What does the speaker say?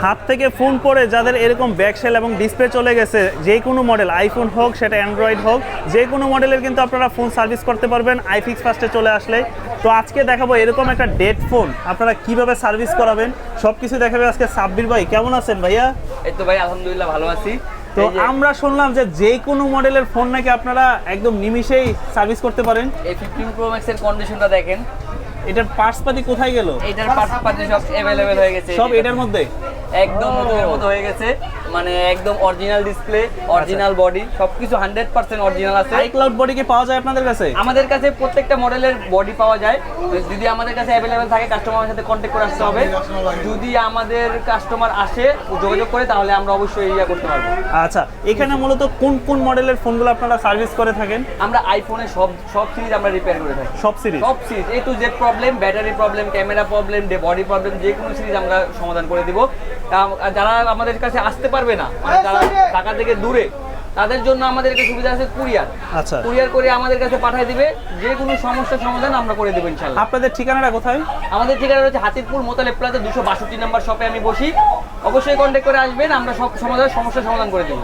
হাত থেকে ফোন পড়ে যাদের এরকম ব্যাকশেল এবং ডিসপ্লে চলে গেছে, যে কোনো মডেল আইফোন হোক সেটা অ্যান্ড্রয়েড হোক, যে কোনো মডেলের কিন্তু আপনারা ফোন সার্ভিস করতে পারবেন আইফিক্স ফার্স্টে চলে আসলে। তো আজকে দেখাবো এরকম একটা ডেড ফোন আপনারা কিভাবে সার্ভিস করাবেন, সব কিছু দেখাবে আজকে সাব্বির ভাই। কেমন আছেন ভাইয়া? এই তো ভাই আলহামদুলিল্লাহ ভালো আছি। তো আমরা শুনলাম যে কোনো মডেলের ফোন নাকি আপনারা একদম নিমিষেই সার্ভিস করতে পারেন। এই 15 প্রো ম্যাক্স এর কন্ডিশনটা দেখেন, এটার পার্টস পাতি কোথায় গেল? এটার পার্টস সব अवेलेबल হয়ে গেছে, সব এটার মধ্যে একদম নতুনের মতো হয়ে গেছে। মানে একদম অরিজিনাল ডিসপ্লে, অরিজিনাল বডি, সবকিছু 100% অরিজিনাল আছে। আইক্লাউড বডি কি পাওয়া যায় আপনাদের কাছে? আমাদের কাছে প্রত্যেকটা মডেলের বডি পাওয়া যায়। যদি আমাদের কাছে अवेलेबल থাকে কাস্টমারের সাথে কন্ট্যাক্ট করে আসতে হবে। যদি আমাদের কাস্টমার আসে যোগাযোগ করে তাহলে আমরা অবশ্যই ইয়া করতে পারবো। আচ্ছা, এখানে মূলত কোন কোন মডেলের ফোনগুলো আপনারা সার্ভিস করে থাকেন? আমরা আইফোনের সব সিরিজ আমরা রিপেয়ার করে থাকি। সব series A to Z problem, battery problem, camera problem, body problem, যে কোনো সিরিজ আমরা সমাধান করে দিব। যারা আমাদের কাছে আসতে পারবে না, মানে যারা ঢাকা থেকে দূরে, তাদের জন্য আমাদের কাছে সুবিধা আছে কুরিয়ার। আচ্ছা, কুরিয়ার করে আমাদের কাছে পাঠিয়ে দিবে, যে কোনো সমস্যার সমাধান আমরা করে দেবো ইনশাআল্লাহ। আপনাদের ঠিকানাটা কোথায়? আমাদের ঠিকানা হচ্ছে হাতিরপুল মোতালেব প্লাজা 262 নম্বর শপে আমি বসি। অবশ্যই কন্ট্যাক্ট করে আসবেন, আমরা সব সমস্যার সমাধান করে দেবো।